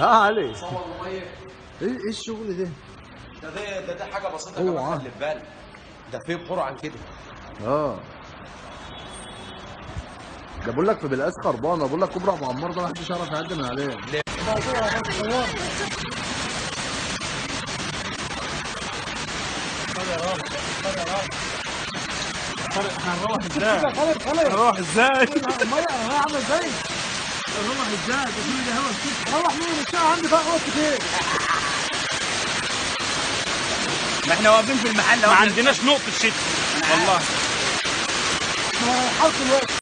علي صور ميه. ايه الشغل ده؟ ده حاجه بسيطه كمان، خلي في بالك. ده في بحور عن كده. ده بقول لك في بالقاس خربانه، بقول لك كوبري ابو عمار ده محدش يعرف يعدي من عليه. احنا هنروح ازاي؟ هنروح ازاي؟ الميه عامله ازاي؟ هنروح ازاي؟ ده كل ده هوا كده. روح مين الساعه عندي بقى وقت كتير. ما احنا واقفين في المحل، ما عندناش نقطة شتاء والله. ما حاولت الوقت.